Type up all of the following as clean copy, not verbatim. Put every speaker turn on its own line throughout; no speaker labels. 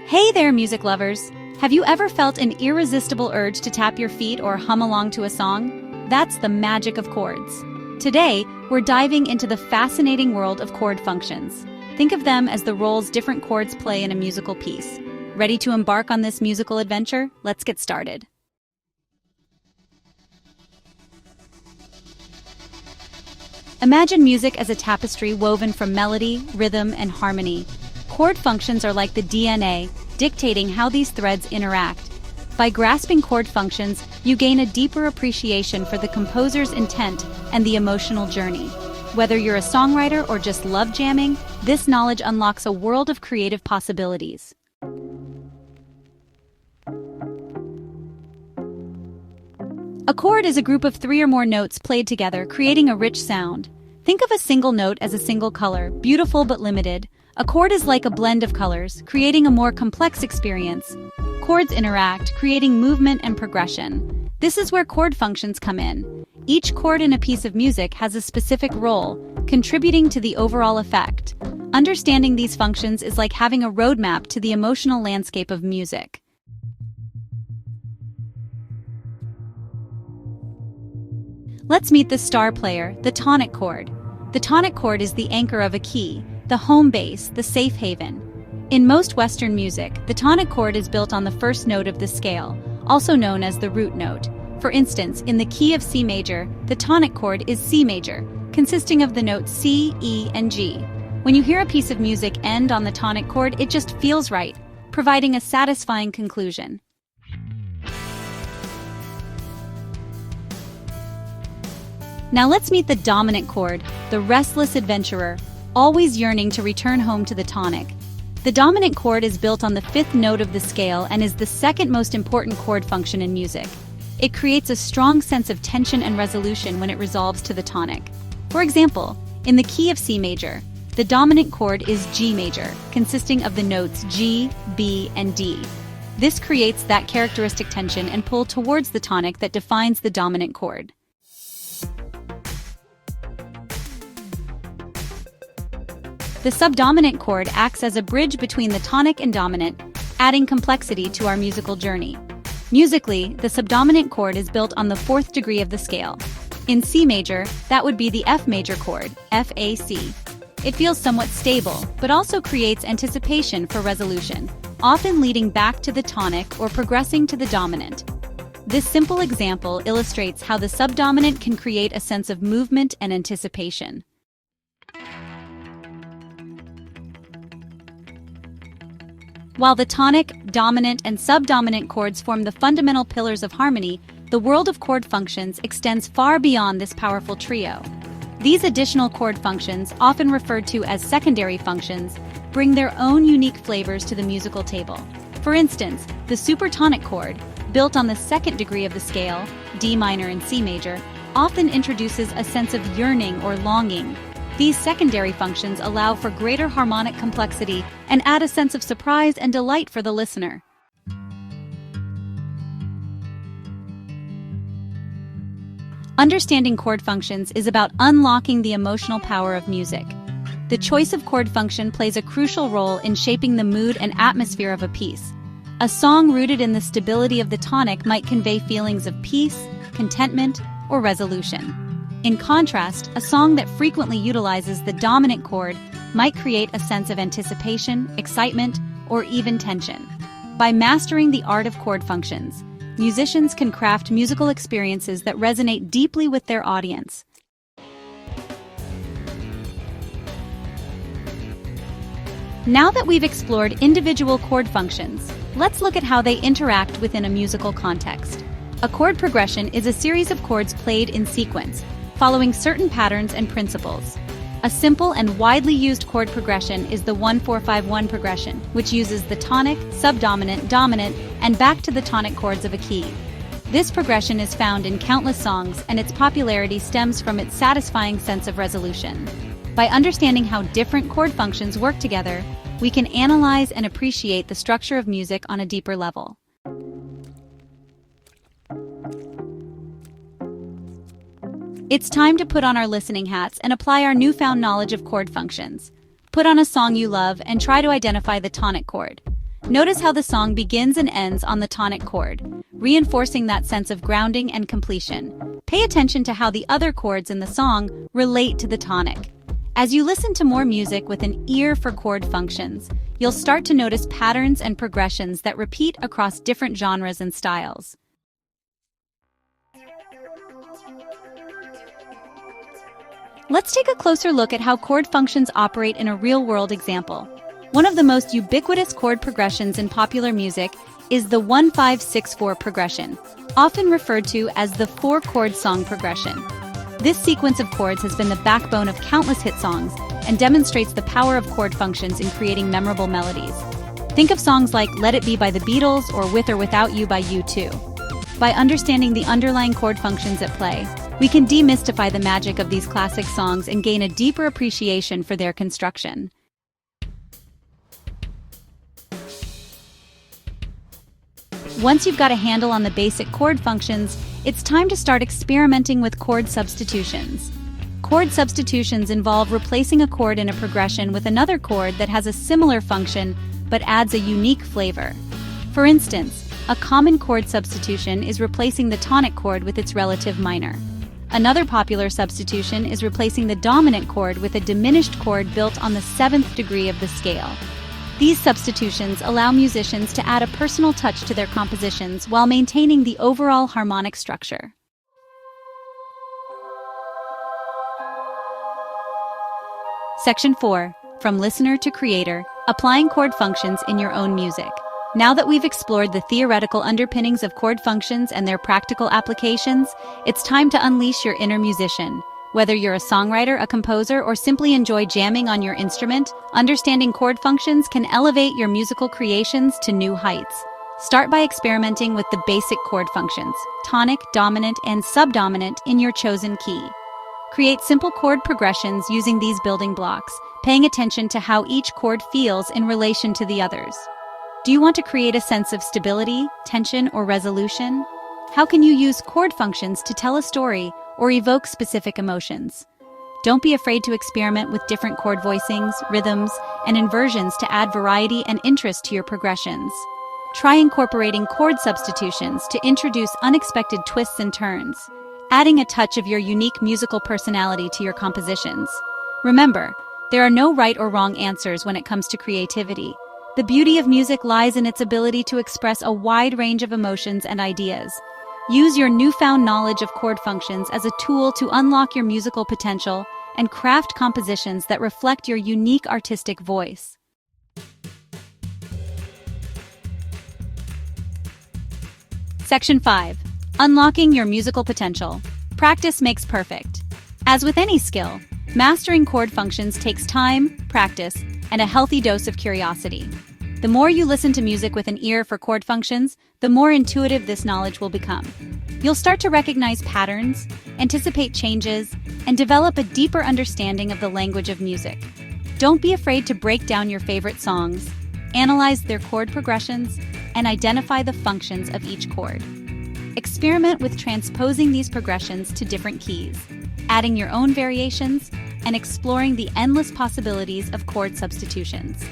Hey there, music lovers! Have you ever felt an irresistible urge to tap your feet or hum along to a song? That's the magic of chords. Today, we're diving into the fascinating world of chord functions. Think of them as the roles different chords play in a musical piece. Ready to embark on this musical adventure? Let's get started. Imagine music as a tapestry woven from melody, rhythm, and harmony. Chord functions are like the DNA, dictating how these threads interact. By grasping chord functions, you gain a deeper appreciation for the composer's intent and the emotional journey. Whether you're a songwriter or just love jamming, this knowledge unlocks a world of creative possibilities. A chord is a group of 3 or more notes played together, creating a rich sound. Think of a single note as a single color, beautiful but limited. A chord is like a blend of colors, creating a more complex experience. Chords interact, creating movement and progression. This is where chord functions come in. Each chord in a piece of music has a specific role, contributing to the overall effect. Understanding these functions is like having a roadmap to the emotional landscape of music. Let's meet the star player, the tonic chord. The tonic chord is the anchor of a key, the home base, the safe haven. In most Western music, the tonic chord is built on the first note of the scale, also known as the root note. For instance, in the key of C major, the tonic chord is C major, consisting of the notes C, E, and G. When you hear a piece of music end on the tonic chord, it just feels right, providing a satisfying conclusion. Now let's meet the dominant chord, the restless adventurer, always yearning to return home to the tonic. The dominant chord is built on the 5th note of the scale and is the second most important chord function in music. It creates a strong sense of tension and resolution when it resolves to the tonic. For example, in the key of C major, the dominant chord is G major, consisting of the notes G, B, and D. This creates that characteristic tension and pull towards the tonic that defines the dominant chord. The subdominant chord acts as a bridge between the tonic and dominant, adding complexity to our musical journey. Musically, the subdominant chord is built on the 4th degree of the scale. In C major, that would be the F major chord, F-A-C. It feels somewhat stable, but also creates anticipation for resolution, often leading back to the tonic or progressing to the dominant. This simple example illustrates how the subdominant can create a sense of movement and anticipation. While the tonic, dominant, and subdominant chords form the fundamental pillars of harmony, the world of chord functions extends far beyond this powerful trio. These additional chord functions, often referred to as secondary functions, bring their own unique flavors to the musical table. For instance, the supertonic chord, built on the 2nd degree of the scale, D minor and C major, often introduces a sense of yearning or longing. These secondary functions allow for greater harmonic complexity and add a sense of surprise and delight for the listener. Understanding chord functions is about unlocking the emotional power of music. The choice of chord function plays a crucial role in shaping the mood and atmosphere of a piece. A song rooted in the stability of the tonic might convey feelings of peace, contentment, or resolution. In contrast, a song that frequently utilizes the dominant chord might create a sense of anticipation, excitement, or even tension. By mastering the art of chord functions, musicians can craft musical experiences that resonate deeply with their audience. Now that we've explored individual chord functions, let's look at how they interact within a musical context. A chord progression is a series of chords played in sequence, following certain patterns and principles. A simple and widely used chord progression is the 1-4-5-1 progression, which uses the tonic, subdominant, dominant, and back to the tonic chords of a key. This progression is found in countless songs, and its popularity stems from its satisfying sense of resolution. By understanding how different chord functions work together, we can analyze and appreciate the structure of music on a deeper level. It's time to put on our listening hats and apply our newfound knowledge of chord functions. Put on a song you love and try to identify the tonic chord. Notice how the song begins and ends on the tonic chord, reinforcing that sense of grounding and completion. Pay attention to how the other chords in the song relate to the tonic. As you listen to more music with an ear for chord functions, you'll start to notice patterns and progressions that repeat across different genres and styles. Let's take a closer look at how chord functions operate in a real-world example. One of the most ubiquitous chord progressions in popular music is the 1-5-6-4 progression, often referred to as the four-chord song progression. This sequence of chords has been the backbone of countless hit songs and demonstrates the power of chord functions in creating memorable melodies. Think of songs like Let It Be by the Beatles or With or Without You by U2. By understanding the underlying chord functions at play, we can demystify the magic of these classic songs and gain a deeper appreciation for their construction. Once you've got a handle on the basic chord functions, it's time to start experimenting with chord substitutions. Chord substitutions involve replacing a chord in a progression with another chord that has a similar function but adds a unique flavor. For instance, a common chord substitution is replacing the tonic chord with its relative minor. Another popular substitution is replacing the dominant chord with a diminished chord built on the 7th degree of the scale. These substitutions allow musicians to add a personal touch to their compositions while maintaining the overall harmonic structure. Section 4. From Listener to Creator, Applying Chord Functions in Your Own Music. Now that we've explored the theoretical underpinnings of chord functions and their practical applications, it's time to unleash your inner musician. Whether you're a songwriter, a composer, or simply enjoy jamming on your instrument, understanding chord functions can elevate your musical creations to new heights. Start by experimenting with the basic chord functions, tonic, dominant, and subdominant in your chosen key. Create simple chord progressions using these building blocks, paying attention to how each chord feels in relation to the others. Do you want to create a sense of stability, tension, or resolution? How can you use chord functions to tell a story or evoke specific emotions? Don't be afraid to experiment with different chord voicings, rhythms, and inversions to add variety and interest to your progressions. Try incorporating chord substitutions to introduce unexpected twists and turns, adding a touch of your unique musical personality to your compositions. Remember, there are no right or wrong answers when it comes to creativity. The beauty of music lies in its ability to express a wide range of emotions and ideas. Use your newfound knowledge of chord functions as a tool to unlock your musical potential and craft compositions that reflect your unique artistic voice. Section 5. Unlocking your musical potential. Practice makes perfect. As with any skill, mastering chord functions takes time, practice, and a healthy dose of curiosity. The more you listen to music with an ear for chord functions, the more intuitive this knowledge will become. You'll start to recognize patterns, anticipate changes, and develop a deeper understanding of the language of music. Don't be afraid to break down your favorite songs, analyze their chord progressions, and identify the functions of each chord. Experiment with transposing these progressions to different keys, adding your own variations, and exploring the endless possibilities of chord substitutions.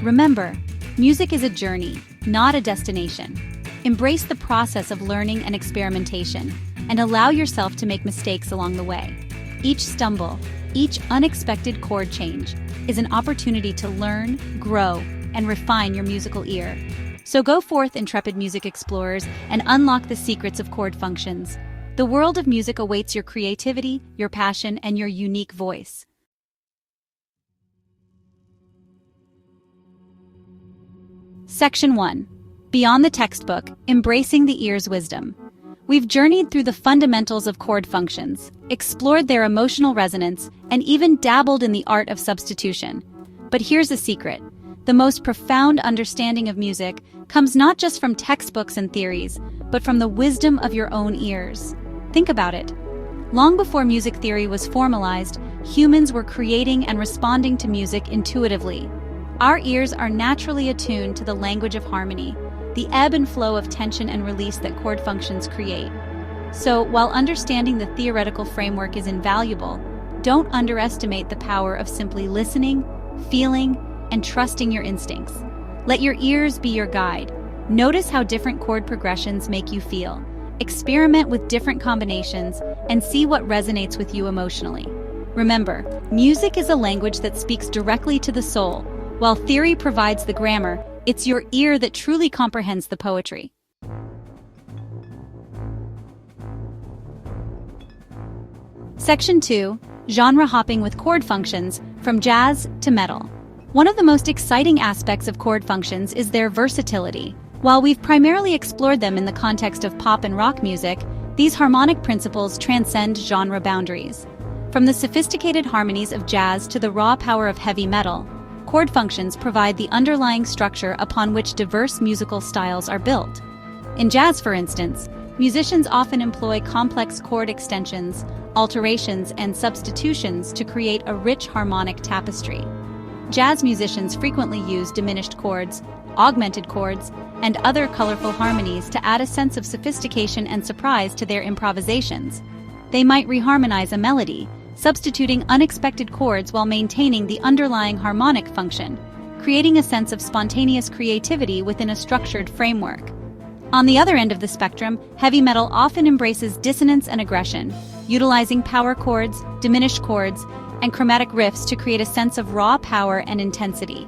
Remember, music is a journey, not a destination. Embrace the process of learning and experimentation, and allow yourself to make mistakes along the way. Each stumble, each unexpected chord change is an opportunity to learn, grow, and refine your musical ear. So go forth, intrepid music explorers, and unlock the secrets of chord functions. The world of music awaits your creativity, your passion, and your unique voice. Section 1. Beyond the textbook, embracing the ear's wisdom. We've journeyed through the fundamentals of chord functions, explored their emotional resonance, and even dabbled in the art of substitution. But here's a secret. The most profound understanding of music comes not just from textbooks and theories, but from the wisdom of your own ears. Think about it. Long before music theory was formalized, humans were creating and responding to music intuitively. Our ears are naturally attuned to the language of harmony, the ebb and flow of tension and release that chord functions create. So, while understanding the theoretical framework is invaluable, don't underestimate the power of simply listening, feeling, and trusting your instincts. Let your ears be your guide. Notice how different chord progressions make you feel. Experiment with different combinations and see what resonates with you emotionally. Remember, music is a language that speaks directly to the soul. While theory provides the grammar, it's your ear that truly comprehends the poetry. Section 2. Genre hopping with chord functions, from jazz to metal. One of the most exciting aspects of chord functions is their versatility. While we've primarily explored them in the context of pop and rock music, these harmonic principles transcend genre boundaries. From the sophisticated harmonies of jazz to the raw power of heavy metal, chord functions provide the underlying structure upon which diverse musical styles are built. In jazz, for instance, musicians often employ complex chord extensions, alterations, and substitutions to create a rich harmonic tapestry. Jazz musicians frequently use diminished chords, augmented chords, and other colorful harmonies to add a sense of sophistication and surprise to their improvisations. They might reharmonize a melody, substituting unexpected chords while maintaining the underlying harmonic function, creating a sense of spontaneous creativity within a structured framework. On the other end of the spectrum, heavy metal often embraces dissonance and aggression, utilizing power chords, diminished chords, and chromatic riffs to create a sense of raw power and intensity.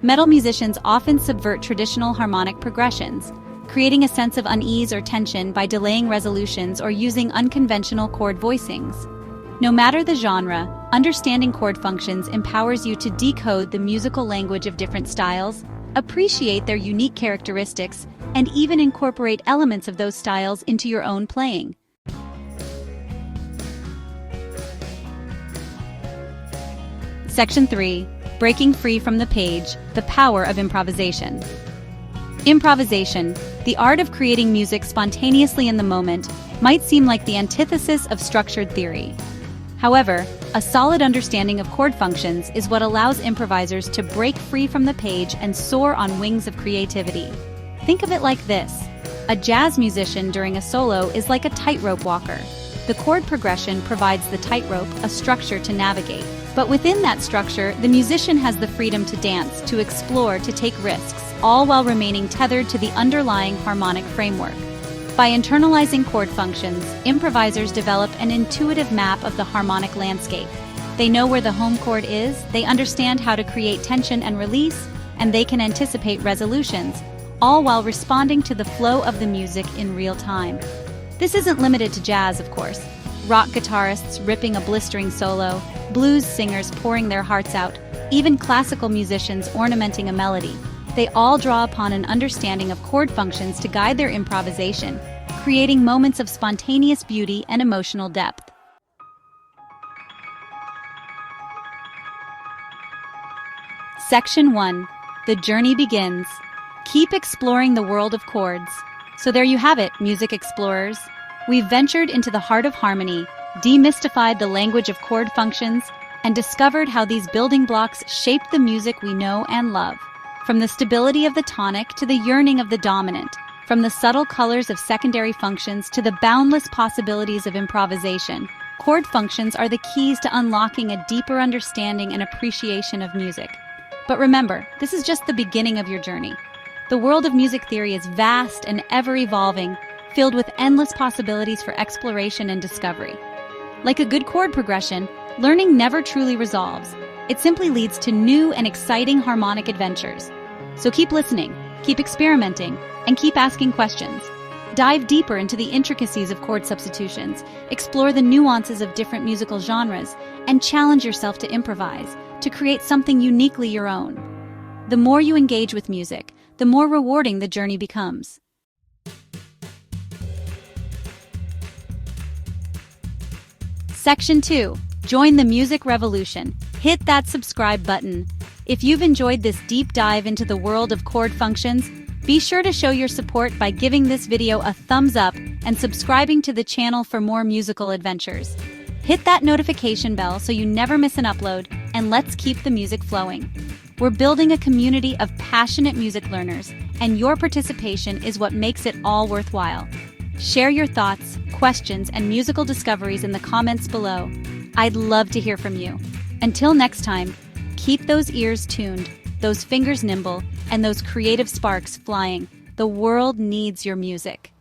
Metal musicians often subvert traditional harmonic progressions, creating a sense of unease or tension by delaying resolutions or using unconventional chord voicings. No matter the genre, understanding chord functions empowers you to decode the musical language of different styles, appreciate their unique characteristics, and even incorporate elements of those styles into your own playing. Section 3. Breaking free from the page, the power of improvisation. Improvisation, the art of creating music spontaneously in the moment, might seem like the antithesis of structured theory. However, a solid understanding of chord functions is what allows improvisers to break free from the page and soar on wings of creativity. Think of it like this. A jazz musician during a solo is like a tightrope walker. The chord progression provides the tightrope a structure to navigate. But within that structure, the musician has the freedom to dance, to explore, to take risks, all while remaining tethered to the underlying harmonic framework. By internalizing chord functions, improvisers develop an intuitive map of the harmonic landscape. They know where the home chord is, they understand how to create tension and release, and they can anticipate resolutions, all while responding to the flow of the music in real time. This isn't limited to jazz, of course. Rock guitarists ripping a blistering solo, blues singers pouring their hearts out, even classical musicians ornamenting a melody. They all draw upon an understanding of chord functions to guide their improvisation, creating moments of spontaneous beauty and emotional depth. Section 1. The journey begins. Keep exploring the world of chords. So there you have it, music explorers. We've ventured into the heart of harmony, demystified the language of chord functions, and discovered how these building blocks shape the music we know and love. From the stability of the tonic to the yearning of the dominant, from the subtle colors of secondary functions to the boundless possibilities of improvisation, chord functions are the keys to unlocking a deeper understanding and appreciation of music. But remember, this is just the beginning of your journey. The world of music theory is vast and ever-evolving, filled with endless possibilities for exploration and discovery. Like a good chord progression, learning never truly resolves. It simply leads to new and exciting harmonic adventures. So keep listening, keep experimenting, and keep asking questions. Dive deeper into the intricacies of chord substitutions, explore the nuances of different musical genres, and challenge yourself to improvise, to create something uniquely your own. The more you engage with music, the more rewarding the journey becomes. Section 2. Join the music revolution. Hit that subscribe button. If you've enjoyed this deep dive into the world of chord functions, be sure to show your support by giving this video a thumbs up and subscribing to the channel for more musical adventures. Hit that notification bell so you never miss an upload, and let's keep the music flowing. We're building a community of passionate music learners, and your participation is what makes it all worthwhile. Share your thoughts, questions, and musical discoveries in the comments below. I'd love to hear from you. Until next time, keep those ears tuned, those fingers nimble, and those creative sparks flying. The world needs your music.